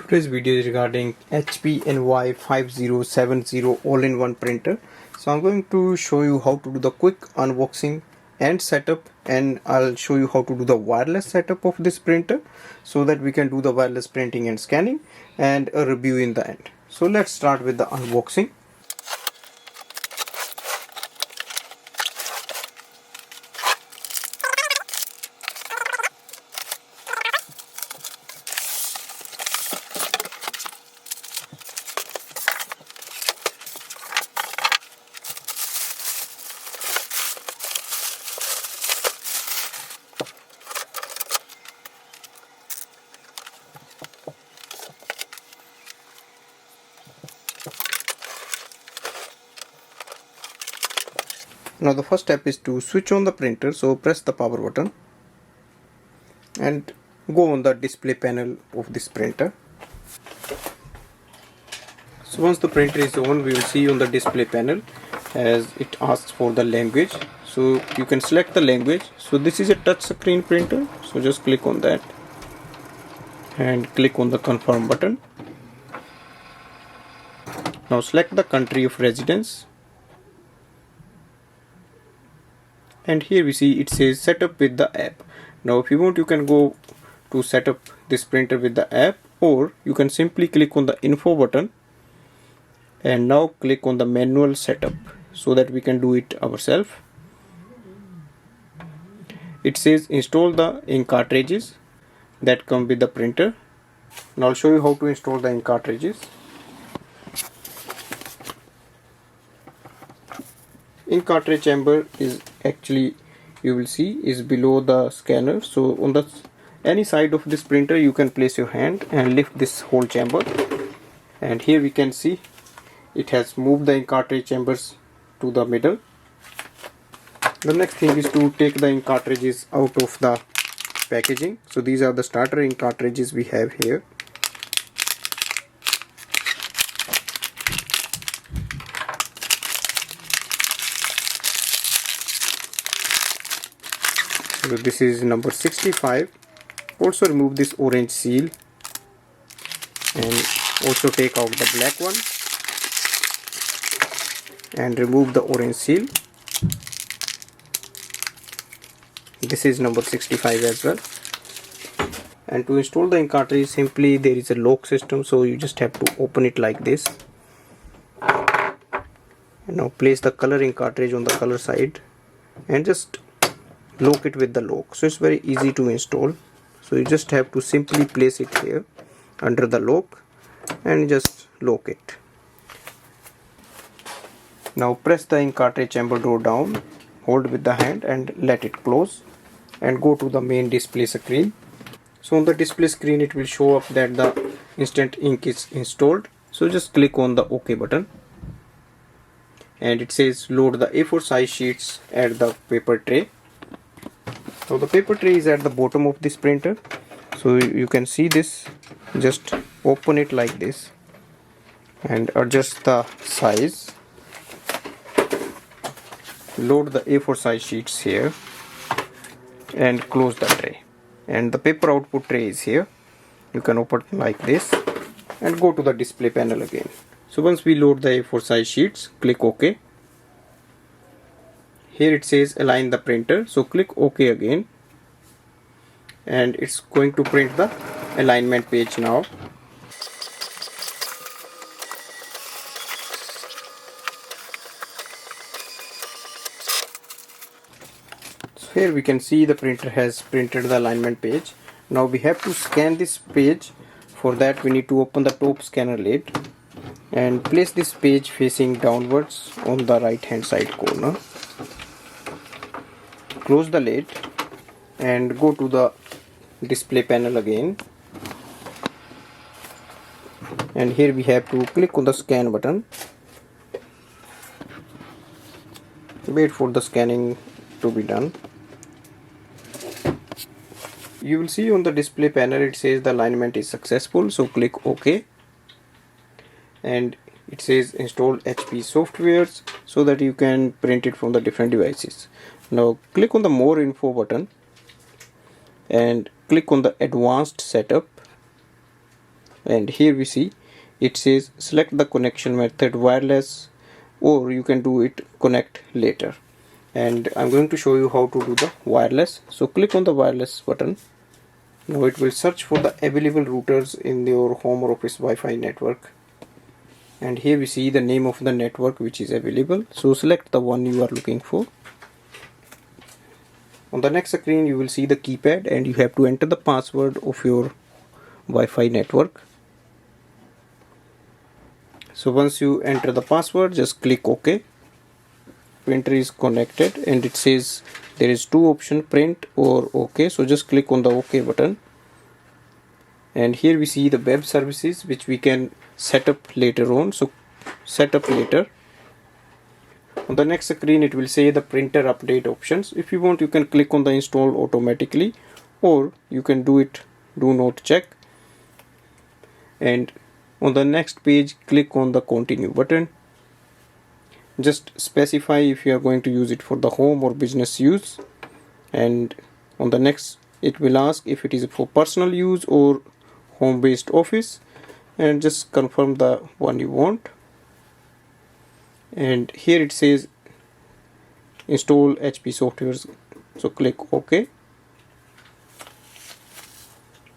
Today's video is regarding HP NY5070 all-in-one printer. So I'm going to show you how to do the quick unboxing and setup, and I'll show you how to do the wireless setup of this printer so that we can do the wireless printing and scanning and a review in the end. So let's start with the unboxing. Now the first step is to switch on the printer, so press the power button and go on the display panel of this printer. So once the printer is on, we will see on the display panel as it asks for the language, so you can select the language. So this is a touch screen printer, so just click on that and click on the confirm button. Now select the country of residence, and here we see it says setup with the app. Now if you want, you can go to set up this printer with the app, or you can simply click on the info button and now click on the manual setup so that we can do it ourselves. It says install the ink cartridges that come with the printer. Now I'll show you how to install the ink cartridges. Ink cartridge chamber is actually, you will see, is below the scanner. So on the any side of this printer you can place your hand and lift this whole chamber, and here we can see it has moved the ink cartridge chambers to the middle. The next thing is to take the ink cartridges out of the packaging. So these are the starter ink cartridges we have here. So this is number 65. Also remove this orange seal and also take out the black one and remove the orange seal. This is number 65 as well. And to install the ink cartridge, simply there is a lock system, so you just have to open it like this. And now place the color ink cartridge on the color side and just lock it with the lock. So it's very easy to install. So you just have to simply place it here under the lock and just lock it. Now press the ink cartridge chamber door down, hold with the hand and let it close, and go to the main display screen. So on the display screen it will show up that the instant ink is installed. So just click on the OK button, and it says load the A4 size sheets at the paper tray. So the paper tray is at the bottom of this printer, so you can see this. Just open it like this and adjust the size. Load the A4 size sheets here and close the tray, and the paper output tray is here. You can open it like this and go to the display panel again. So once we load the A4 size sheets, click OK. Here it says align the printer, so click OK again, and it's going to print the alignment page now. So here we can see the printer has printed the alignment page. Now we have to scan this page. For that we need to open the top scanner lid and place this page facing downwards on the right hand side corner. Close the lid and go to the display panel again, and here we have to click on the scan button. Wait for the scanning to be done. You will see on the display panel it says the alignment is successful, so click OK, and it says install HP softwares so that you can print it from the different devices. Now click on the more info button and click on the advanced setup, and here we see it says select the connection method wireless, or you can do it connect later. And I'm going to show you how to do the wireless. So click on the wireless button. Now it will search for the available routers in your home or office Wi-Fi network, and here we see the name of the network which is available. So select the one you are looking for. On the next screen you will see the keypad, and you have to enter the password of your Wi-Fi network. So once you enter the password, just click OK. Printer is connected, and it says there is two options, print or OK. So just click on the OK button, and here we see the web services which we can set up later on. So set up later. On the next screen it will say the printer update options. If you want, you can click on the install automatically, or you can do it do not check. And on the next page click on the continue button. Just specify if you are going to use it for the home or business use, and on the next it will ask if it is for personal use or home based office, and just confirm the one you want. And here it says install HP softwares, so click OK.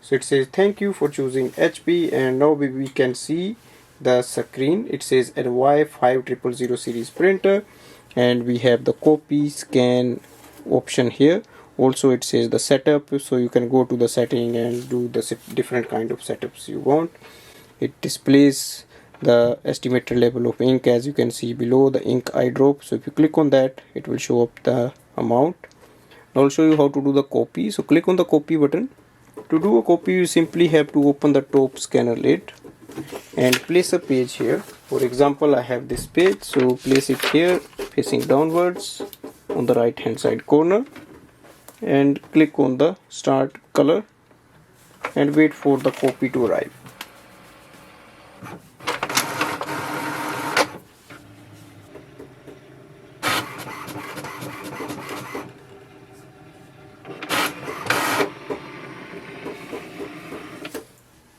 So it says thank you for choosing HP, and now we can see the screen. It says NY 5000 series printer, and we have the copy scan option here. Also it says the setup, so you can go to the setting and do the different kind of setups you want. It displays the estimated level of ink, as you can see below, the ink eye drop. So if you click on that, it will show up the amount. I'll show you how to do the copy. So click on the copy button. To do a copy, you simply have to open the top scanner lid and place a page here. For example, I have this page, so place it here facing downwards on the right hand side corner, and click on the start color and wait for the copy to arrive.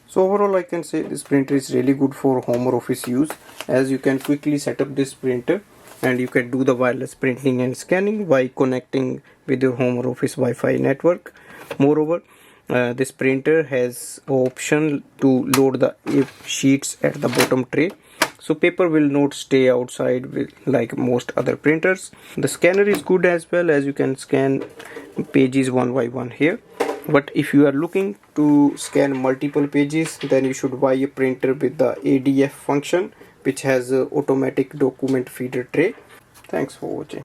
So overall I can say this printer is really good for home or office use, as you can quickly set up this printer and you can do the wireless printing and scanning by connecting with your home or office Wi-Fi network. Moreover, this printer has option to load the sheets at the bottom tray, so paper will not stay outside like most other printers. The scanner is good as well, as you can scan pages one by one here. But if you are looking to scan multiple pages, then you should buy a printer with the ADF function, which has a automatic document feeder tray. Thanks for watching.